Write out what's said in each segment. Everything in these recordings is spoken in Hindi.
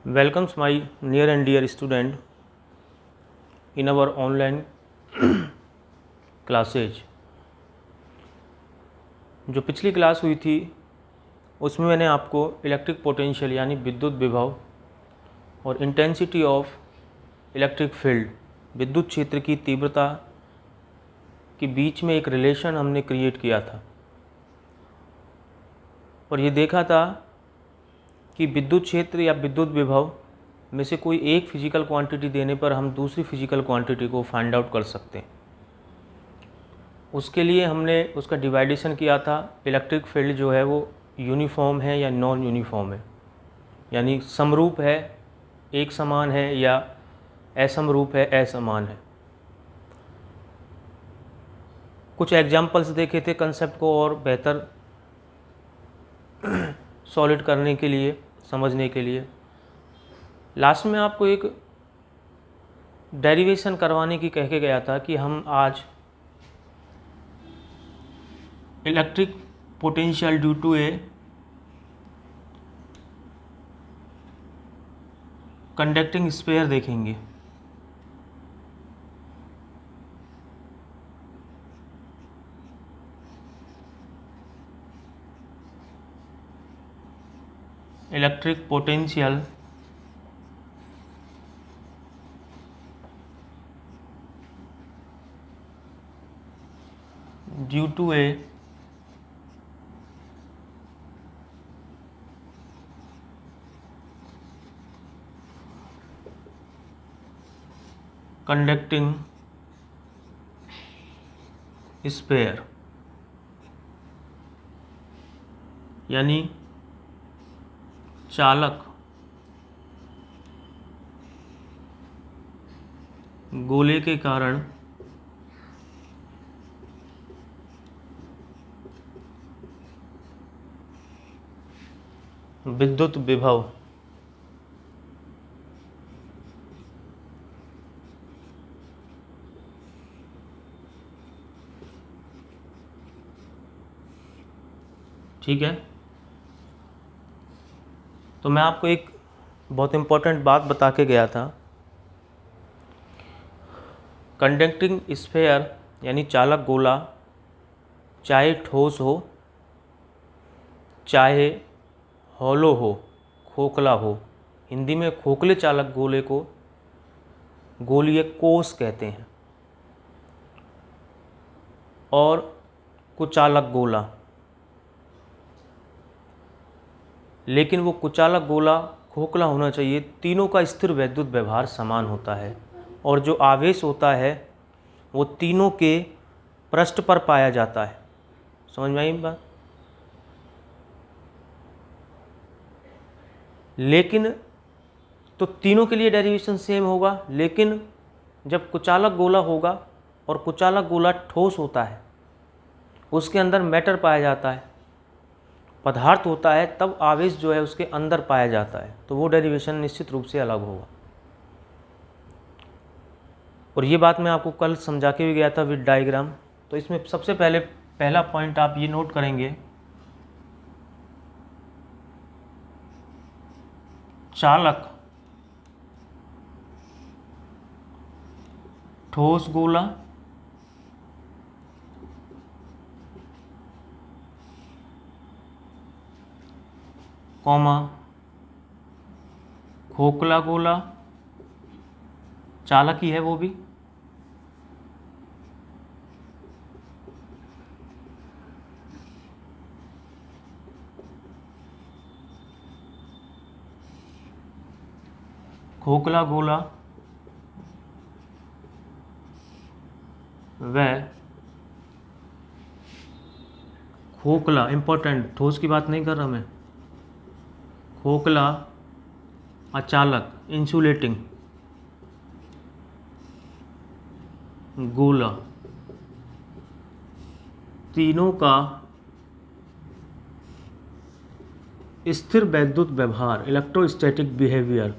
welcomes my near and dear student in our online classes। जो पिछली क्लास हुई थी उसमें मैंने आपको इलेक्ट्रिक पोटेंशियल यानी विद्युत विभव और इंटेंसिटी ऑफ इलेक्ट्रिक फील्ड विद्युत क्षेत्र की तीव्रता के बीच में एक रिलेशन हमने क्रिएट किया था और ये देखा था कि विद्युत क्षेत्र या विद्युत विभव में से कोई एक फिजिकल क्वांटिटी देने पर हम दूसरी फिजिकल क्वांटिटी को फाइंड आउट कर सकते हैं। उसके लिए हमने उसका डिवाइडेशन किया था। इलेक्ट्रिक फील्ड जो है वो यूनिफॉर्म है या नॉन यूनिफॉर्म है, यानी समरूप है, एक समान है, या असमरूप है, असमान है। कुछ एग्जाम्पल्स देखे थे कंसेप्ट को और बेहतर सॉलिड करने के लिए, समझने के लिए। लास्ट में आपको एक डेरिवेशन करवाने की कह के गया था कि हम आज electric potential due to a conducting sphere देखेंगे। Electric potential due to a conducting sphere, यानी चालक गोले के कारण विद्युत विभव ठीक है। तो मैं आपको एक बहुत इम्पोर्टेंट बात बता के गया था। कंडक्टिंग स्फीयर यानी चालक गोला चाहे ठोस हो, चाहे हॉलो हो, खोखला हो, हिंदी में खोखले चालक गोले को गोलीय कोश कहते हैं, और कुचालक गोला, लेकिन वो कुचालक गोला खोखला होना चाहिए। तीनों का स्थिर वैद्युत व्यवहार समान होता है और जो आवेश होता है वो तीनों के पृष्ठ पर पाया जाता है। समझ में आई बात? लेकिन तो तीनों के लिए डेरिवेशन सेम होगा, लेकिन जब कुचालक गोला होगा और कुचालक गोला ठोस होता है, उसके अंदर मैटर पाया जाता है, पदार्थ होता है, तब आवेश जो है उसके अंदर पाया जाता है, तो वो डेरिवेशन निश्चित रूप से अलग होगा। और ये बात मैं आपको कल समझा के भी गया था विद डायग्राम। तो इसमें सबसे पहले पहला पॉइंट आप ये नोट करेंगे, चालक ठोस गोला कॉमा खोखला गोला, चालक ही है वो भी, खोखला गोला व खोखला, इंपॉर्टेंट, ठोस की बात नहीं कर रहा मैं, खोखला अचालक इंसुलेटिंग गोला, तीनों का स्थिर वैद्युत व्यवहार इलेक्ट्रोस्टैटिक बिहेवियर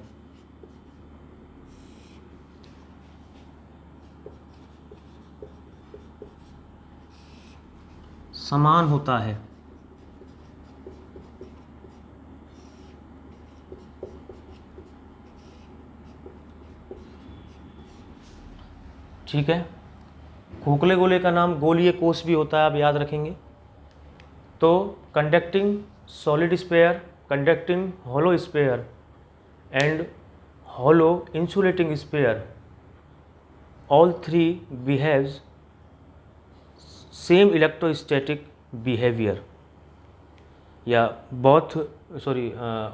समान होता है। ठीक है। खोखले गोले का नाम गोलीय कोष भी होता है, आप याद रखेंगे। तो conducting solid sphere, conducting hollow sphere and hollow insulating sphere, all three behaves same electrostatic behavior, या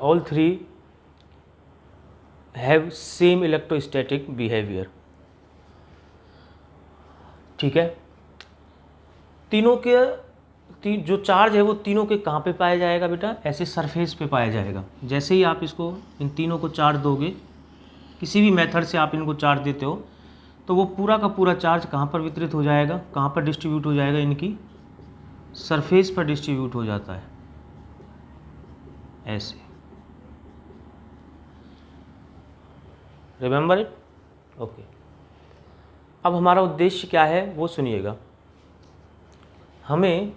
all three have same electrostatic behavior। ठीक है। तीनों के जो चार्ज है वो तीनों के कहाँ पे पाया जाएगा बेटा? ऐसे सरफेस पे पाया जाएगा। जैसे ही आप इसको इन तीनों को चार्ज दोगे, किसी भी मेथड से आप इनको चार्ज देते हो, तो वो पूरा का पूरा चार्ज कहाँ पर वितरित हो जाएगा, कहाँ पर डिस्ट्रीब्यूट हो जाएगा? इनकी सरफेस पर डिस्ट्रीब्यूट हो जाता है, ऐसे। Remember it? ओके। अब हमारा उद्देश्य क्या है वो सुनिएगा। हमें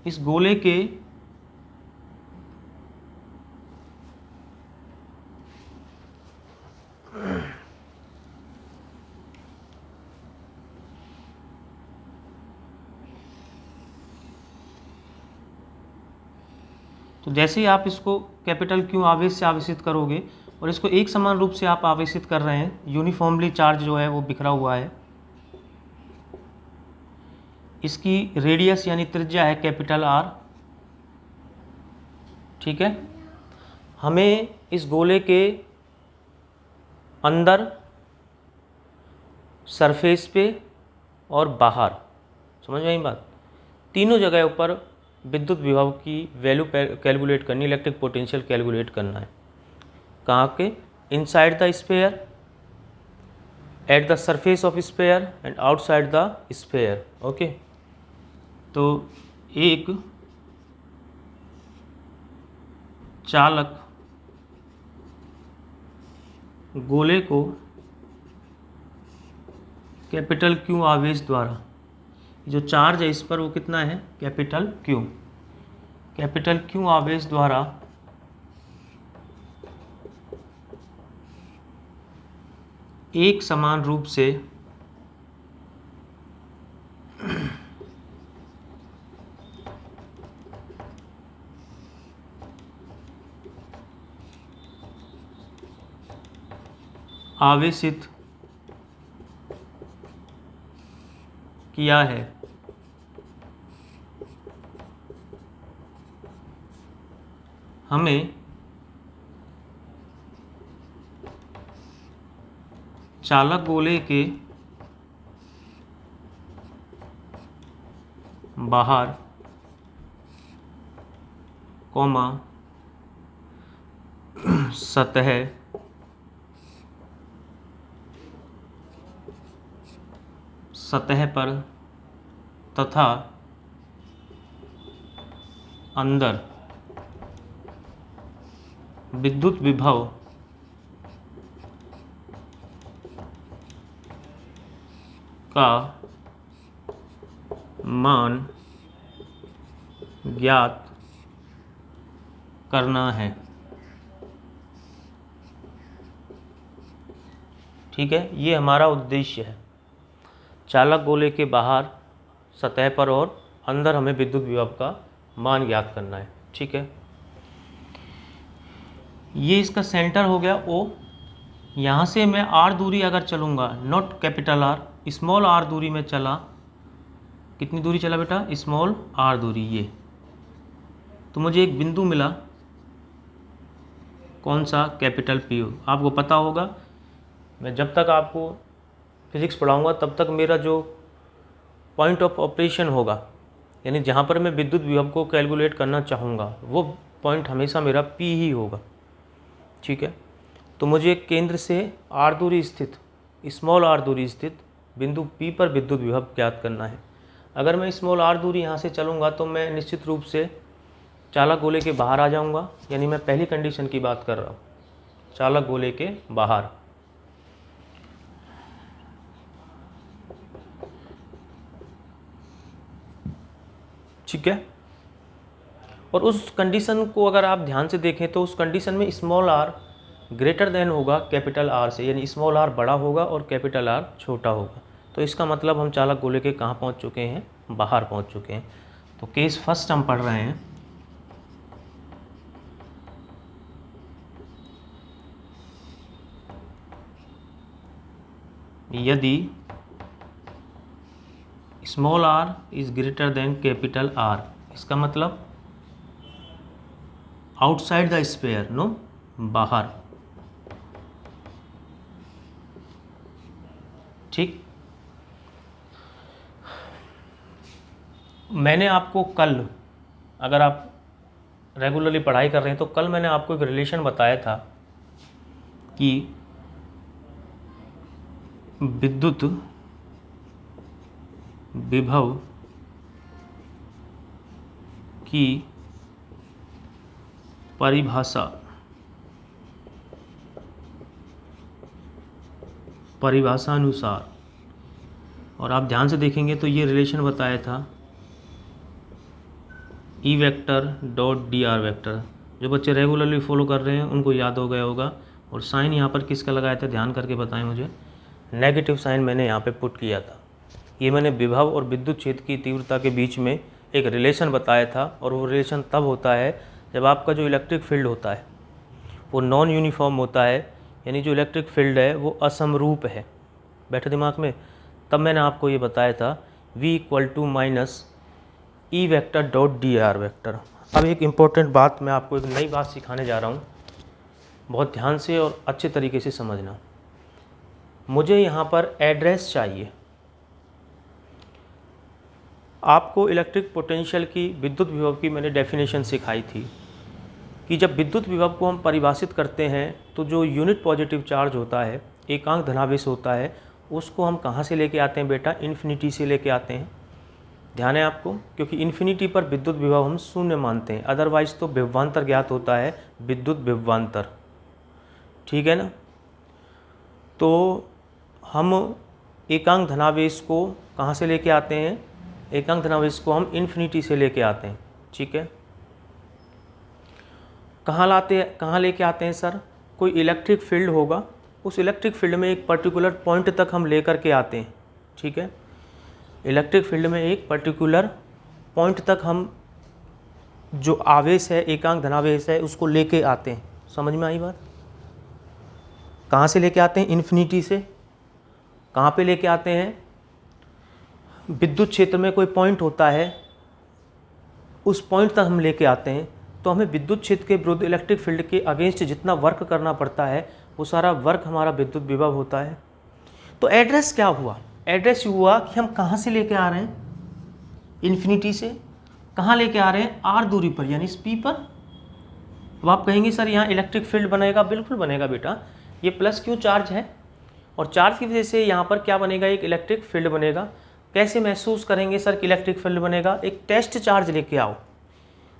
इस गोले के तो जैसे ही आप इसको कैपिटल क्यू आवेश से आवेशित करोगे और इसको एक समान रूप से आप आवेशित कर रहे हैं, यूनिफॉर्मली चार्ज जो है वो बिखरा हुआ है, इसकी रेडियस यानी त्रिज्या है कैपिटल आर। ठीक है। हमें इस गोले के अंदर, सरफेस पे और बाहर, समझ में आई बात? तीनों जगह ऊपर विद्युत विभव की वैल्यू कैलकुलेट करनी, इलेक्ट्रिक पोटेंशियल कैलकुलेट करना है। कहाँ के? Inside the sphere, at the surface of sphere and outside the sphere. Okay. तो एक चालक गोले को कैपिटल क्यू आवेश द्वारा, जो चार्ज है इस पर वो कितना है? Capital Q. कैपिटल क्यू आवेश द्वारा एक समान रूप से आवेशित किया है। हमें चालक गोले के बाहर, कॉमा, सतह पर तथा अंदर विद्युत विभव का मान ज्ञात करना है। ठीक है। ये हमारा उद्देश्य है। चालक गोले के बाहर, सतह पर और अंदर हमें विद्युत विभव का मान ज्ञात करना है। ठीक है। ये इसका सेंटर हो गया O। यहाँ से मैं R दूरी अगर चलूँगा, not capital R, small r दूरी में चला, कितनी दूरी चला बेटा? स्मॉल r दूरी, ये तो मुझे एक बिंदु मिला, कौन सा? Capital P। आपको पता होगा, मैं जब तक आपको फिज़िक्स पढ़ाऊँगा तब तक मेरा जो पॉइंट ऑफ ऑपरेशन होगा, यानी जहाँ पर मैं विद्युत विभव को कैलकुलेट करना चाहूँगा, वो पॉइंट हमेशा मेरा P ही होगा। ठीक है। तो मुझे केंद्र से r दूरी स्थित, स्मॉल r दूरी स्थित बिंदु P पर विद्युत विभव ज्ञात करना है। अगर मैं स्मॉल r दूरी यहाँ से चलूँगा तो मैं निश्चित रूप से चालक गोले के बाहर आ जाऊँगा, यानी मैं पहली कंडीशन की बात कर रहा हूँ, चालक गोले के बाहर। ठीक है। और उस कंडीशन को अगर आप ध्यान से देखें तो उस कंडीशन में स्मॉल r ग्रेटर देन होगा कैपिटल R से, यानी स्मॉल r बड़ा होगा और कैपिटल R छोटा होगा। तो इसका मतलब हम चालक गोले के कहाँ पहुँच चुके हैं, बाहर पहुँच चुके हैं। तो केस फर्स्ट हम पढ़ रहे हैं। यदि small r is greater than capital R, इसका मतलब आउटसाइड द स्फीयर, नो, बाहर, ठीक। मैंने आपको कल, अगर आप रेगुलरली पढ़ाई कर रहे हैं तो कल मैंने आपको एक रिलेशन बताया था कि विद्युत विभव की परिभाषानुसार, और आप ध्यान से देखेंगे तो ये रिलेशन बताया था E vector dot D R vector. जो बच्चे रेगुलरली फॉलो कर रहे हैं उनको याद हो गया होगा। और साइन यहाँ पर किसका लगाया था, ध्यान करके बताएं मुझे। नेगेटिव साइन मैंने यहाँ पे पुट किया था। ये मैंने विभव और विद्युत क्षेत्र की तीव्रता के बीच में एक रिलेशन बताया था, और वो रिलेशन तब होता है जब आपका जो इलेक्ट्रिक फील्ड होता है वो नॉन यूनिफॉर्म होता है, यानी जो इलेक्ट्रिक फील्ड है वो असमरूप है। बैठे दिमाग में? तब मैंने आपको ये बताया था V equal to minus E vector dot D R vector. अब एक इम्पॉर्टेंट बात, मैं आपको एक नई बात सिखाने जा रहा हूँ, बहुत ध्यान से और अच्छे तरीके से समझना। मुझे यहाँ पर एड्रेस चाहिए। आपको इलेक्ट्रिक पोटेंशियल की, विद्युत विभव की मैंने डेफिनेशन सिखाई थी कि जब विद्युत विभव को हम परिभाषित करते हैं तो जो यूनिट पॉजिटिव चार्ज होता है, एकांक धनावेश होता है, उसको हम कहाँ से लेके आते हैं बेटा, इन्फिनिटी से लेके आते हैं। ध्यान है आपको, क्योंकि इन्फिनिटी पर विद्युत विभव हम शून्य मानते हैं, अदरवाइज तो विभवांतर ज्ञात होता है, विद्युत विभवांतर, ठीक है ना। तो हम एकांक धनावेश को कहाँ से लेके आते हैं, एकांक धनावेश को हम इन्फिनिटी से लेके आते हैं, ठीक है। कहाँ लेके आते हैं सर, कोई इलेक्ट्रिक फील्ड होगा, उस इलेक्ट्रिक फील्ड में एक पर्टिकुलर पॉइंट तक हम लेकर के आते हैं, ठीक है। इलेक्ट्रिक फील्ड में एक पर्टिकुलर पॉइंट तक हम जो आवेश है, एकांक धनावेश है, उसको लेके आते हैं। समझ में आई बात? कहाँ से लेके आते हैं, इन्फिनिटी से। कहाँ पे लेके आते हैं, विद्युत क्षेत्र में कोई पॉइंट होता है, उस पॉइंट तक हम लेके आते हैं। तो हमें विद्युत क्षेत्र के विरुद्ध इलेक्ट्रिक फील्ड के अगेंस्ट जितना वर्क करना पड़ता है वो सारा वर्क हमारा विद्युत विभव होता है। तो एड्रेस क्या हुआ, एड्रेस हुआ कि हम कहाँ से लेके आ रहे हैं, इन्फिनिटी से। कहाँ लेके आ रहे हैं, आर दूरी पर, यानी इस पी पर। अब आप कहेंगे सर यहाँ इलेक्ट्रिक फील्ड बनेगा, बिल्कुल बनेगा बेटा, ये प्लस क्यू चार्ज है और चार्ज की वजह से यहाँ पर क्या बनेगा, एक इलेक्ट्रिक फील्ड बनेगा। कैसे महसूस करेंगे सर कि इलेक्ट्रिक फील्ड बनेगा, एक टेस्ट चार्ज लेके आओ।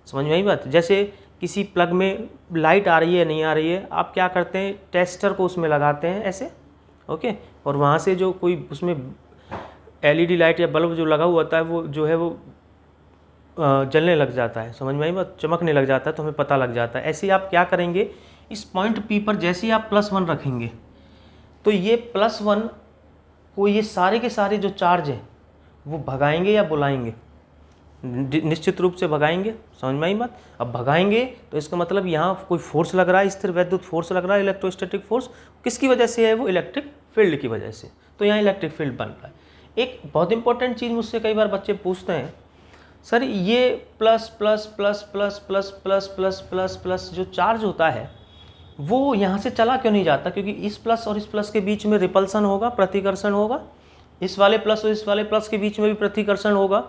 समझ में आई बात? जैसे किसी प्लग में लाइट आ रही है, नहीं आ रही है, आप क्या करते हैं, टेस्टर को उसमें लगाते हैं ऐसे, ओके, और वहाँ से जो कोई उसमें एलईडी लाइट या बल्ब जो लगा हुआ होता है वो जो है वो जलने लग जाता है। समझ में आई बात? चमकने लग जाता है, तो हमें पता लग जाता है। ऐसे ही आप क्या करेंगे, इस पॉइंट पी पर जैसे ही आप +1 रखेंगे तो ये +1 को ये सारे के सारे जो चार्ज हैं वो भगाएंगे या बुलाएंगे, निश्चित रूप से भगाएंगे। समझ में आई बात? अब भगाएंगे तो इसका मतलब यहाँ कोई फोर्स लग रहा है, स्थिर वैद्युत फोर्स लग रहा है, इलेक्ट्रोस्टैटिक फोर्स। किसकी वजह से है वो, इलेक्ट्रिक फील्ड की वजह से। तो यहाँ इलेक्ट्रिक फील्ड बन रहा है। एक बहुत इंपॉर्टेंट चीज़ मुझसे कई बार बच्चे पूछते हैं, सर ये plus plus plus plus plus plus plus plus plus जो चार्ज होता है वो यहाँ से चला क्यों नहीं जाता? क्योंकि इस प्लस और इस प्लस के बीच में रिपल्सन होगा, प्रतिकर्षण होगा। इस वाले प्लस और इस वाले प्लस के बीच में भी प्रतिकर्षण होगा,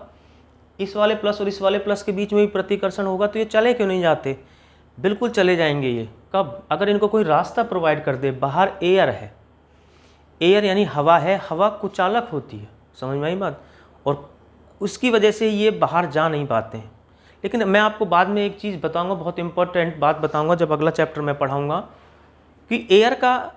इस वाले प्लस और इस वाले प्लस के बीच में भी प्रतिकर्षण होगा। तो ये चले क्यों नहीं जाते? बिल्कुल चले जाएंगे ये। कब? अगर इनको कोई रास्ता प्रोवाइड कर दे। बाहर एयर है, एयर यानी हवा है, हवा कुचालक होती है। समझ में आई बात? और उसकी वजह से ये बाहर जा नहीं पाते हैं। लेकिन मैं आपको बाद में एक चीज़ बताऊंगा, बहुत इंपॉर्टेंट बात बताऊंगा जब अगला चैप्टर मैं पढ़ाऊंगा, कि एयर का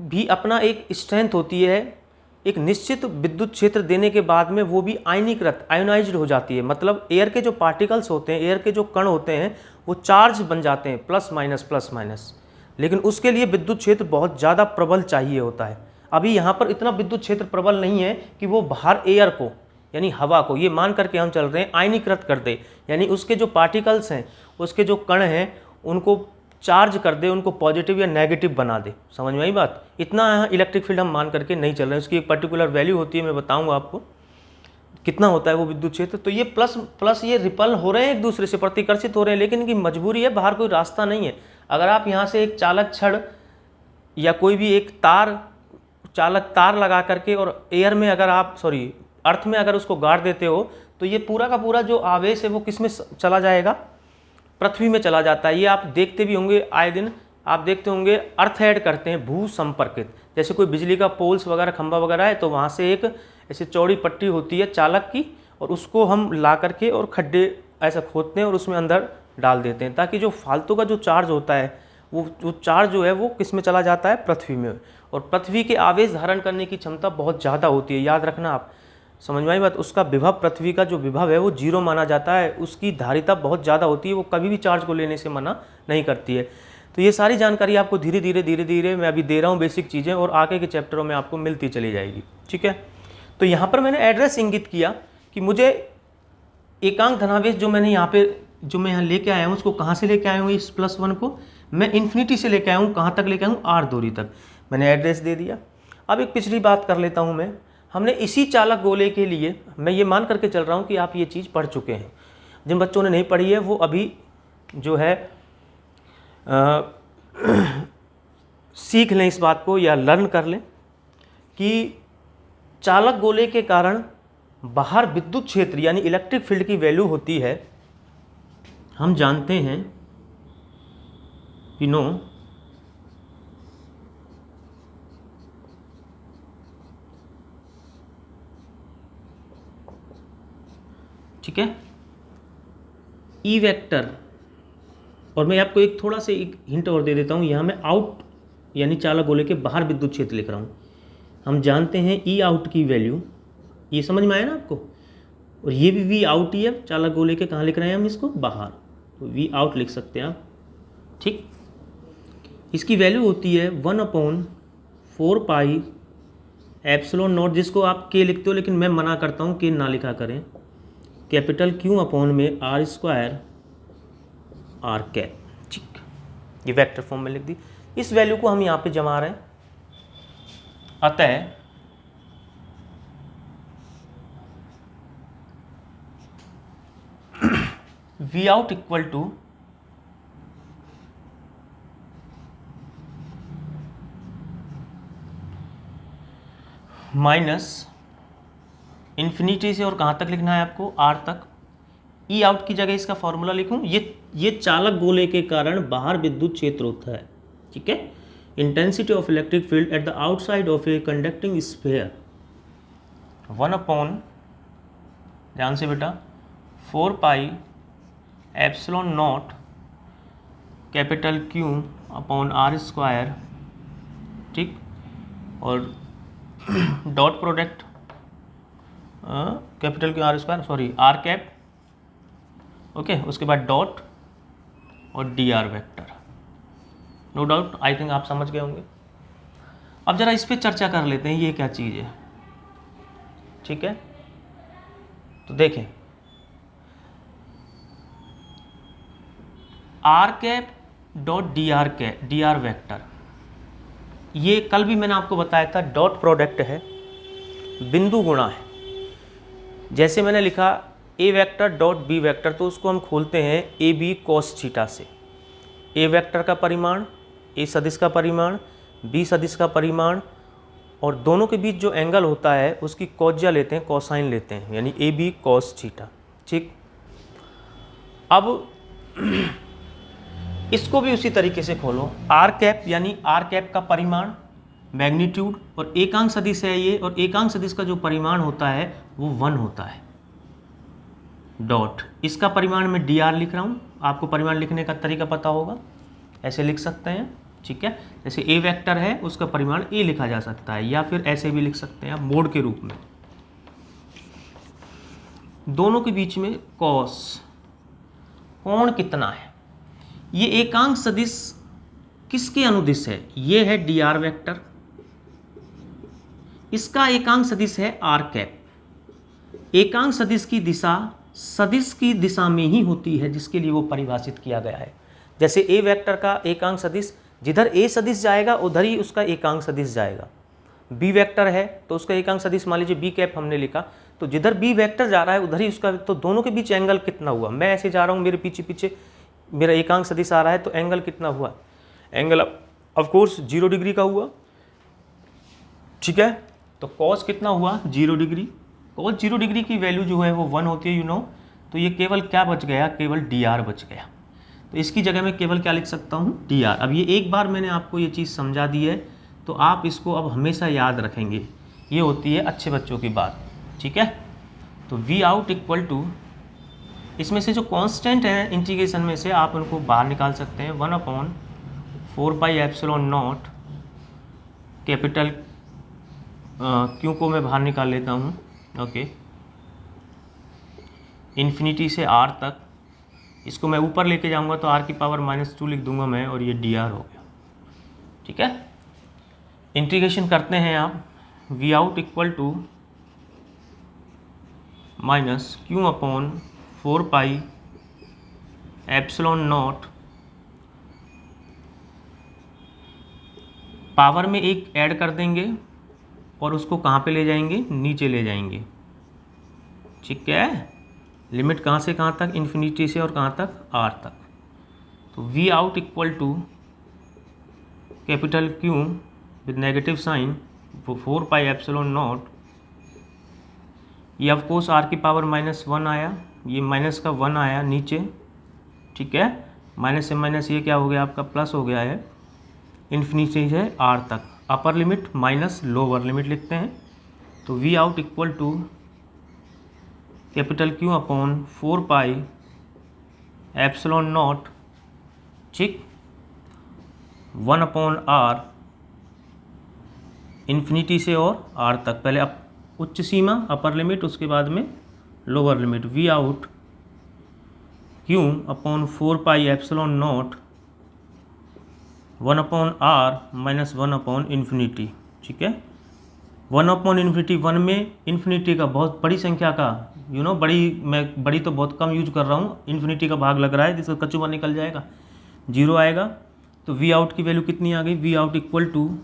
भी अपना एक स्ट्रेंथ होती है। एक निश्चित विद्युत क्षेत्र देने के बाद में वो भी आयनीकृत, आयोनाइज्ड हो जाती है। मतलब एयर के जो पार्टिकल्स होते हैं, एयर के जो कण होते हैं वो चार्ज बन जाते हैं, प्लस माइनस प्लस माइनस। लेकिन उसके लिए विद्युत क्षेत्र बहुत ज़्यादा प्रबल चाहिए होता है। अभी यहाँ पर इतना विद्युत क्षेत्र प्रबल नहीं है कि वो बाहर एयर को यानी हवा को, ये मान करके हम चल रहे हैं, आयनीकृत कर दे, यानी उसके जो पार्टिकल्स हैं, उसके जो कण हैं, उनको चार्ज कर दे, उनको पॉजिटिव या नेगेटिव बना दे। समझ में आई बात? इतना यहाँ इलेक्ट्रिक फील्ड हम मान करके नहीं चल रहे हैं, उसकी एक पर्टिकुलर वैल्यू होती है, मैं बताऊँगा आपको कितना होता है वो विद्युत क्षेत्र। तो ये प्लस ये रिपल हो रहे हैं, एक दूसरे से प्रतिकर्षित हो रहे हैं, लेकिन इनकी मजबूरी है, बाहर कोई रास्ता नहीं है। अगर आप यहाँ से एक चालक छड़ या कोई भी एक चालक तार लगा करके और एयर में अगर आप अर्थ में अगर उसको गाड़ देते हो, तो ये पूरा का पूरा जो आवेश है वो किस में चला जाएगा? पृथ्वी में चला जाता है। ये आप देखते भी होंगे, आए दिन आप देखते होंगे अर्थ ऐड करते हैं भू संपर्कित, जैसे कोई बिजली का पोल्स वगैरह खंभा वगैरह है, तो वहाँ से एक ऐसे चौड़ी पट्टी होती है चालक की, और उसको हम ला करके और खड्डे ऐसा खोदते हैं और उसमें अंदर डाल देते हैं, ताकि जो फालतू का जो चार्ज होता है वो चार्ज जो है वो किस में चला जाता है? पृथ्वी में। और पृथ्वी के आवेश धारण करने की क्षमता बहुत ज़्यादा होती है, याद रखना आप। समझ में आई बात? उसका विभव, पृथ्वी का जो विभव है वो 0 माना जाता है, उसकी धारिता बहुत ज़्यादा होती है, वो कभी भी चार्ज को लेने से मना नहीं करती है। तो ये सारी जानकारी आपको धीरे धीरे मैं अभी दे रहा हूँ, बेसिक चीज़ें, और आगे के चैप्टरों में आपको मिलती चली जाएगी। ठीक है, तो यहाँ पर मैंने एड्रेस इंगित किया कि मुझे एकांक धनावेश जो मैं यहाँ लेके आया हूँ, उसको कहाँ से लेके आया हूँ? इस +1 को मैं इन्फिनिटी से लेके आया हूँ, कहाँ तक लेके आया हूँ? r दूरी तक। मैंने एड्रेस दे दिया। अब एक पिछली बात कर लेता हूँ मैं। हमने इसी चालक गोले के लिए, मैं ये मान करके चल रहा हूँ कि आप ये चीज़ पढ़ चुके हैं, जिन बच्चों ने नहीं पढ़ी है वो अभी जो है सीख लें इस बात को, या लर्न कर लें कि चालक गोले के कारण बाहर विद्युत क्षेत्र यानी इलेक्ट्रिक फील्ड की वैल्यू होती है, हम जानते हैं कि नो ठीक है, ई वेक्टर। और मैं आपको एक थोड़ा सा एक हिंट और दे देता हूँ, यहाँ मैं आउट यानी चालक गोले के बाहर विद्युत क्षेत्र लिख रहा हूँ। हम जानते हैं ई आउट की वैल्यू, ये समझ में आया ना आपको? और ये भी वी आउट ही है, चालक गोले के कहाँ लिख रहे हैं हम इसको? बाहर, तो वी आउट लिख सकते हैं आप। ठीक, इसकी वैल्यू होती है 1/4 पाई एप्सिलॉन नॉट, जिसको आप के लिखते हो, लेकिन मैं मना करता हूँ के ना लिखा करें, कैपिटल Q अपॉन में r² r कैप। ठीक, ये वेक्टर फॉर्म में लिख दी। इस वैल्यू को हम यहाँ पे जमा रहे हैं, अतः V out equal to minus infinity से, और कहाँ तक लिखना है आपको? R तक। ई आउट की जगह इसका फॉर्मूला लिखूं, ये चालक गोले के कारण बाहर विद्युत क्षेत्र होता है। ठीक है, intensity of electric field at the outside of a conducting sphere 1/, ध्यान से बेटा, 4 pi epsilon not capital Q upon r²। ठीक, और dot product capital Q r² r cap. Okay, उसके बाद डॉट और dr vector. No doubt, I think आप समझ गए होंगे। अब जरा इस पे चर्चा कर लेते हैं, ये क्या चीज़ है। ठीक है, तो देखें, r cap dot dr vector, ये कल भी मैंने आपको बताया था, डॉट प्रोडक्ट है, बिंदु गुणा है। जैसे मैंने लिखा ए वेक्टर डॉट बी वेक्टर, तो उसको हम खोलते हैं ए बी कॉस थीटा से। ए वेक्टर का परिमाण, ए सदिश का परिमाण, बी सदिश का परिमाण, और दोनों के बीच जो एंगल होता है उसकी कॉज्या लेते हैं, कोसाइन लेते हैं, यानी ए बी कॉस थीटा। ठीक, अब इसको भी उसी तरीके से खोलो, आर कैप यानी आर कैप का परिमाण, मैग्नीट्यूड, और एकांक सदिश है ये, और एकांक सदिश का जो परिमाण होता है वो 1 होता है। डॉट, इसका परिमाण मैं dr लिख रहा हूँ, आपको परिमाण लिखने का तरीका पता होगा, ऐसे लिख सकते हैं। ठीक है, जैसे ए वेक्टर है उसका परिमाण a लिखा जा सकता है, या फिर ऐसे भी लिख सकते हैं आप मोड के रूप में। दोनों के बीच में कॉस, कोण कितना है, ये एकांक सदिश किसके अनुदिश है? ये है dr वेक्टर, इसका एकांक सदिश है आर कैप। एकांक सदिश की दिशा सदिश की दिशा में ही होती है जिसके लिए वो परिभाषित किया गया है। जैसे ए वेक्टर का एकांक सदिश जिधर ए सदिश जाएगा उधर ही उसका एकांक सदिश जाएगा। बी वेक्टर है तो उसका एकांक सदिश मान लीजिए बी कैप हमने लिखा, तो जिधर बी वेक्टर जा रहा है उधर ही उसका, तो दोनों के बीच एंगल कितना हुआ, मैं ऐसे जा रहा हूँ, मेरे पीछे पीछे मेरा एकांक सदिश आ रहा है, तो एंगल कितना हुआ, एंगल ऑफ कोर्स 0 डिग्री का हुआ। ठीक है, तो कॉस कितना हुआ 0 डिग्री। कॉस 0 डिग्री की वैल्यू जो है वो 1 होती है, तो ये केवल क्या बच गया, केवल डी आर बच गया। तो इसकी जगह मैं केवल क्या लिख सकता हूँ, डी आर। अब ये एक बार मैंने आपको ये चीज़ समझा दी है तो आप इसको अब हमेशा याद रखेंगे, ये होती है अच्छे बच्चों की बात। ठीक है, तो वी आउट इक्वल टू, इसमें से जो कांस्टेंट है इंटीग्रेशन में से आप उनको बाहर निकाल सकते हैं, 1/4πε0 कैपिटल क्यू को मैं बाहर निकाल लेता हूँ। ओके, इन्फिनिटी से आर तक, इसको मैं ऊपर लेके जाऊँगा तो r की पावर -2 लिख दूंगा मैं, और ये डी आर हो गया। ठीक है, इंटीग्रेशन करते हैं आप, V out equal to -q/4πε0, power में एक ऐड कर देंगे और उसको कहाँ पे ले जाएंगे, नीचे ले जाएंगे। ठीक है, लिमिट कहाँ से कहाँ तक, इन्फिनिटी से और कहाँ तक, r तक। तो V out equal to capital Q with negative sign 4πε0, ये ऑफ कोर्स r की पावर -1 आया, ये माइनस का 1 आया नीचे। ठीक है, माइनस से माइनस ये क्या हो गया आपका, प्लस हो गया है, इन्फिनिटी से r तक, upper limit minus lower limit लिखते हैं। तो V out equal to capital Q/4πε0, ठीक, 1/r, इन्फिनिटी से और r तक, पहले उच्च सीमा अपर लिमिट, उसके बाद में lower limit. V out Q/4πε0 1/r minus one by infinity. ठीक है, 1/इन्फिनिटी, 1 में इन्फिनिटी का बहुत बड़ी संख्या का बड़ी, मैं बड़ी तो बहुत कम यूज कर रहा हूँ, इन्फिनिटी का भाग लग रहा है जिसका कचुमा निकल जाएगा, 0 आएगा। तो वी आउट की वैल्यू कितनी आ गई, we out equal to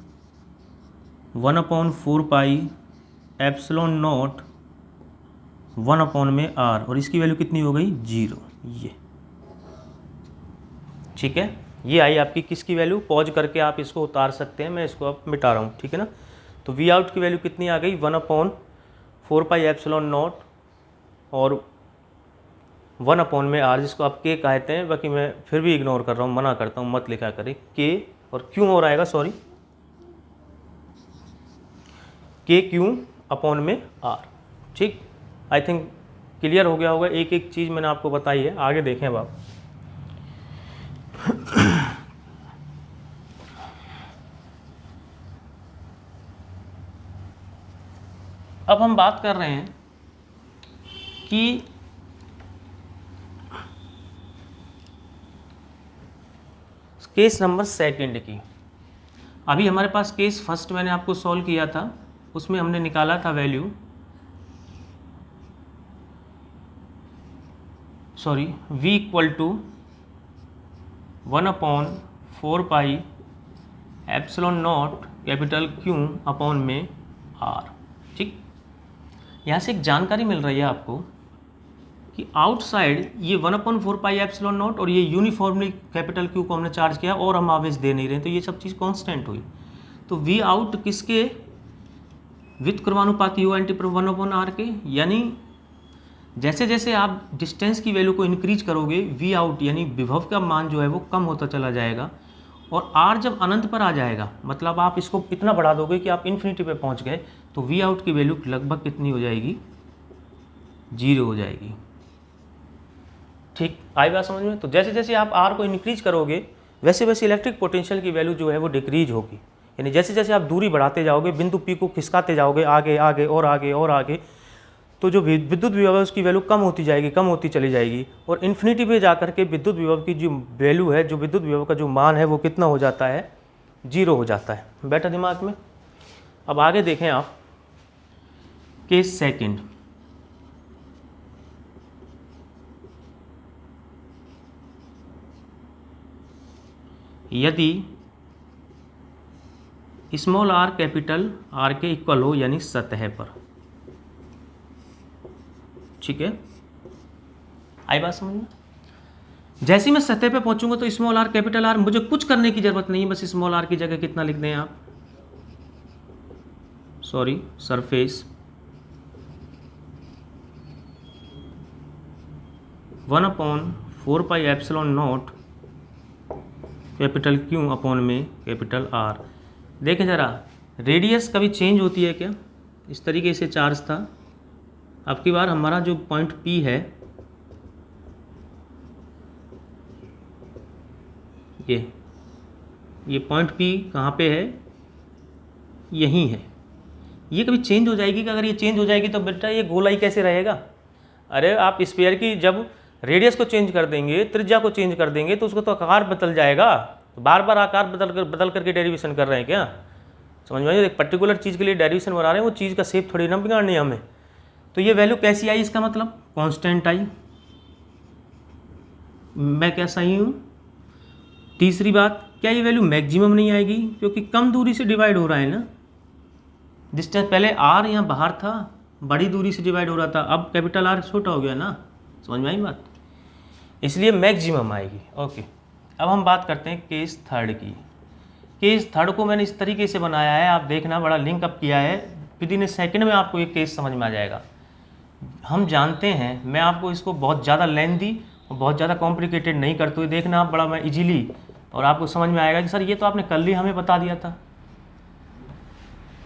1/4πε0 1/r, और इसकी वैल्यू कितनी हो गई, 0। ये ठीक है, ये आई आपकी किसकी वैल्यू, पॉज करके आप इसको उतार सकते हैं, मैं इसको अब मिटा रहा हूँ। ठीक है ना, तो वी आउट की वैल्यू कितनी आ गई, 1/4πε0 और 1/r, जिसको आप के कहते हैं, बाकी मैं फिर भी इग्नोर कर रहा हूँ, मना करता हूँ, मत लिखा करें के, और क्यों और आएगा, सॉरी, के क्यू अपॉन में आर। ठीक, आई थिंक क्लियर हो गया होगा, एक एक चीज़ मैंने आपको बताई है, आगे देखें अब आप। अब हम बात कर रहे हैं कि केस नंबर सेकंड की। अभी हमारे पास केस फर्स्ट मैंने आपको सॉल्व किया था, उसमें हमने निकाला था value, sorry, v equal to 1/4πε0 capital Q upon में r। ठीक, यहाँ से एक जानकारी मिल रही है आपको कि आउटसाइड ये 1/4πε0 और ये यूनिफॉर्मली कैपिटल Q को हमने चार्ज किया और हम आवेश दे नहीं रहे, तो ये सब चीज़ कांस्टेंट हुई। तो वी आउट किसके व्युत्क्रमानुपाती हुआ, एंटी 1/r के, यानी जैसे जैसे आप डिस्टेंस की वैल्यू को इंक्रीज करोगे, वी आउट यानी विभव का मान जो है वो कम होता चला जाएगा, और r जब अनंत पर आ जाएगा, मतलब आप इसको इतना बढ़ा दोगे कि आप इन्फिनिटी पे पहुंच गए, तो वी आउट की वैल्यू लगभग कितनी हो जाएगी, 0 हो जाएगी। ठीक, आई बात समझ में। तो जैसे जैसे आप r को इंक्रीज करोगे वैसे वैसे इलेक्ट्रिक पोटेंशियल की वैल्यू जो है वो डिक्रीज होगी, यानी जैसे जैसे आप दूरी बढ़ाते जाओगे, बिंदु P को खिसकाते जाओगे आगे आगे और आगे और आगे, तो जो विद्युत विभव है उसकी वैल्यू कम होती जाएगी, कम होती चली जाएगी, और इन्फिनिटी पे जाकर के विद्युत विभव की जो वैल्यू है, जो विद्युत विभव का जो मान है वो कितना हो जाता है, 0 हो जाता है। बैठा दिमाग में। अब आगे देखें आप, केस सेकंड, यदि स्मॉल आर कैपिटल आर के इक्वल हो, यानी सतह पर। ठीक है, आई बात समझ में? जैसे ही मैं सतह पे पहुंचूंगा तो स्मॉल आर कैपिटल आर, मुझे कुछ करने की जरूरत नहीं है, बस स्मॉल आर की जगह कितना लिख दें आप, sorry, surface 1/4πε0 capital Q upon में कैपिटल आर। देखें ज़रा, रेडियस कभी चेंज होती है क्या? इस तरीके से चार्ज था, अब की बार हमारा जो पॉइंट P है, ये पॉइंट P कहाँ पे है? यहीं है। ये कभी चेंज हो जाएगी कि? अगर ये चेंज हो जाएगी तो बेटा ये गोलाई कैसे रहेगा? अरे आप स्फीयर की जब रेडियस को चेंज कर देंगे, त्रिज्या को चेंज कर देंगे, तो उसका तो आकार बदल जाएगा। तो बार बार आकार बदल करके डेरिवेशन कर रहे हैं क्या? समझ में? एक पर्टिकुलर चीज़ के लिए डेरिवेशन बना रहे हैं, वो चीज़ का शेप थोड़ी ना बिगाड़नी है हमें। तो ये वैल्यू कैसी आई? इसका मतलब कांस्टेंट आई। मैं क्या सही हूँ? तीसरी बात, क्या ये वैल्यू मैक्सिमम नहीं आएगी? क्योंकि कम दूरी से डिवाइड हो रहा है ना, डिस्टेंस पहले आर यहाँ बाहर था, बड़ी दूरी से डिवाइड हो रहा था, अब कैपिटल आर छोटा हो गया ना। समझ में आई बात? इसलिए मैक्सिमम आएगी। ओके, अब हम बात करते हैं केस थर्ड की। केस थर्ड को मैंने इस तरीके से बनाया है, आप देखना, बड़ा लिंक अप किया है, विदिन ए सेकेंड में आपको ये केस समझ में आ जाएगा। हम जानते हैं, मैं आपको इसको बहुत ज़्यादा लेंथी और बहुत ज़्यादा कॉम्प्लिकेटेड नहीं करते हुए देखना आप, बड़ा मैं इजीली, और आपको समझ में आएगा कि सर ये तो आपने कल ही हमें बता दिया था।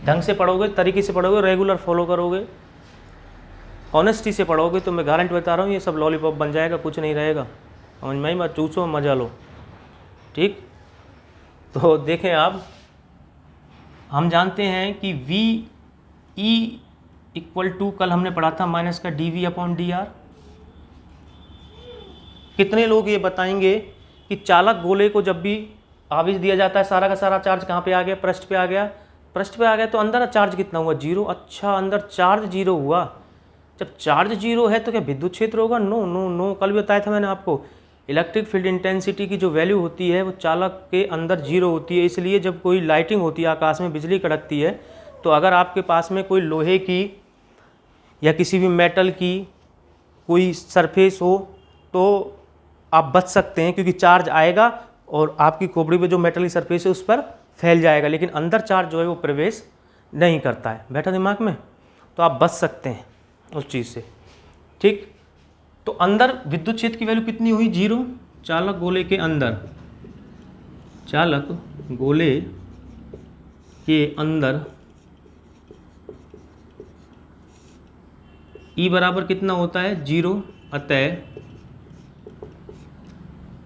ढंग से पढ़ोगे, तरीके से पढ़ोगे, रेगुलर फॉलो करोगे, ऑनेस्टी से पढ़ोगे, तो मैं गारंटी बता रहा हूँ ये सब लॉलीपॉप बन जाएगा, कुछ नहीं रहेगा। समझ में आई बात? चूसो, मजा लो। ठीक, तो देखें आप, हम जानते हैं कि वी ई इक्वल टू, कल हमने पढ़ा था माइनस का dv/dr। कितने लोग ये बताएंगे कि चालक गोले को जब भी आवेश दिया जाता है, सारा का सारा चार्ज कहाँ पे आ गया? पृष्ठ पे आ गया। पृष्ठ पे आ गया तो अंदर चार्ज कितना हुआ? 0। अच्छा, अंदर चार्ज 0 हुआ। जब चार्ज 0 है तो क्या विद्युत क्षेत्र होगा? नो नो नो, कल भी बताया था मैंने आपको, इलेक्ट्रिक फील्ड इंटेंसिटी की जो वैल्यू होती है वो चालक के अंदर 0 होती है। इसलिए जब कोई लाइटिंग होती है, आकाश में बिजली कड़कती है, तो अगर आपके पास में कोई लोहे की या किसी भी मेटल की कोई सरफेस हो तो आप बच सकते हैं, क्योंकि चार्ज आएगा और आपकी खोपड़ी पे जो मेटल की सरफेस है उस पर फैल जाएगा, लेकिन अंदर चार्ज जो है वो प्रवेश नहीं करता है। बैठा दिमाग में? तो आप बच सकते हैं उस चीज़ से। ठीक, तो अंदर विद्युत क्षेत्र की वैल्यू कितनी हुई? 0। चालक गोले के अंदर, चालक गोले के अंदर E बराबर कितना होता है? 0। अतः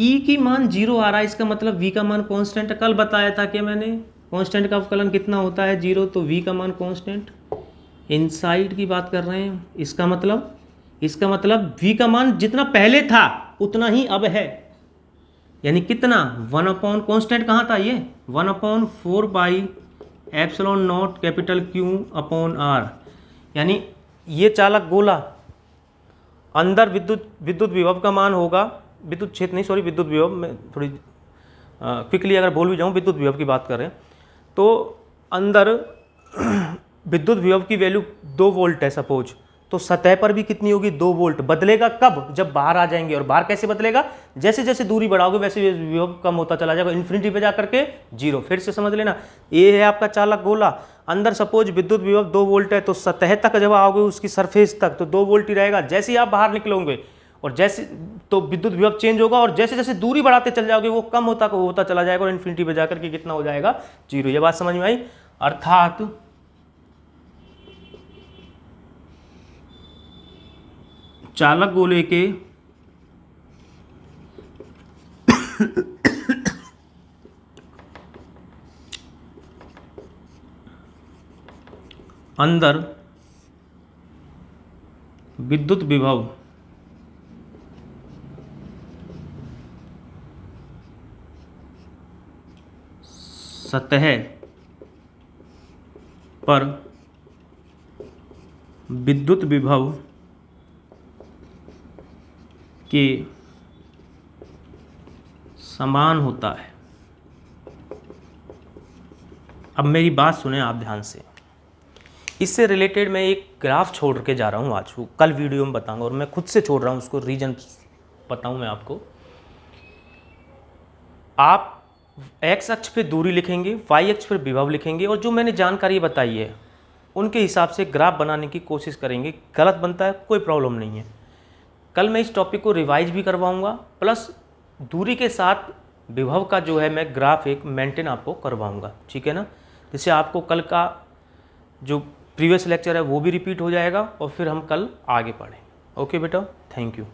E की मान 0 आ रहा है, इसका मतलब V का मान कांस्टेंट है। कल बताया था कि मैंने कांस्टेंट का अवकलन कितना होता है? 0, तो V का मान कांस्टेंट। इनसाइड की बात कर रहे हैं, इसका मतलब V का मान जितना पहले था उतना ही अब है। यानी कितना? 1/, कांस्टेंट कहाँ था ये? 1/4πε0 कैपिटल Q अपॉन R। यानी ये चालक गोला, अंदर विद्युत विभव का मान होगा, विद्युत क्षेत्र नहीं, सॉरी, विद्युत विभव, मैं थोड़ी क्विकली अगर बोल भी जाऊँ, विद्युत विभव की बात कर रहे हैं, तो अंदर विद्युत विभव की वैल्यू 2 वोल्ट है सपोज, तो सतह पर भी कितनी होगी? 2 वोल्ट। बदलेगा कब? जब बाहर आ जाएंगे। और बाहर कैसे बदलेगा? जैसे जैसे दूरी बढ़ाओगे वैसे विभव कम होता चला जाएगा, इन्फिनिटी पे जा करके 0। फिर से समझ लेना, ये है आपका चालक गोला, अंदर सपोज विद्युत विभव 2 वोल्ट है, तो सतह तक जब आओगे उसकी सरफेस तक तो 2 वोल्ट ही रहेगा। जैसे ही आप बाहर निकलोगे और जैसे तो विद्युत विभव चेंज होगा, और जैसे जैसे दूरी बढ़ाते चल जाओगे वो कम होता चला जाएगा, और इन्फिनिटी पे जाकर के कितना हो जाएगा? 0। ये बात समझ में आई? अर्थात चालक गोले के अंदर विद्युत विभव सतह पर विद्युत विभव के समान होता है। अब मेरी बात सुने आप ध्यान से, इससे रिलेटेड मैं एक ग्राफ छोड़ के जा रहा हूँ आज, कल वीडियो में बताऊंगा, और मैं खुद से छोड़ रहा हूँ उसको, रीजन बताऊँ मैं आपको। आप x अक्ष पे दूरी लिखेंगे, y अक्ष पे विभव लिखेंगे, और जो मैंने जानकारी बताई है उनके हिसाब से ग्राफ बनाने की कोशिश करेंगे। गलत बनता है कोई प्रॉब्लम नहीं है, कल मैं इस टॉपिक को रिवाइज भी करवाऊंगा, प्लस दूरी के साथ विभव का जो है मैं ग्राफ एक मेंटेन आपको करवाऊंगा, ठीक है ना। जिससे आपको कल का जो प्रीवियस लेक्चर है वो भी रिपीट हो जाएगा और फिर हम कल आगे पढ़ें। ओके बेटा, थैंक यू।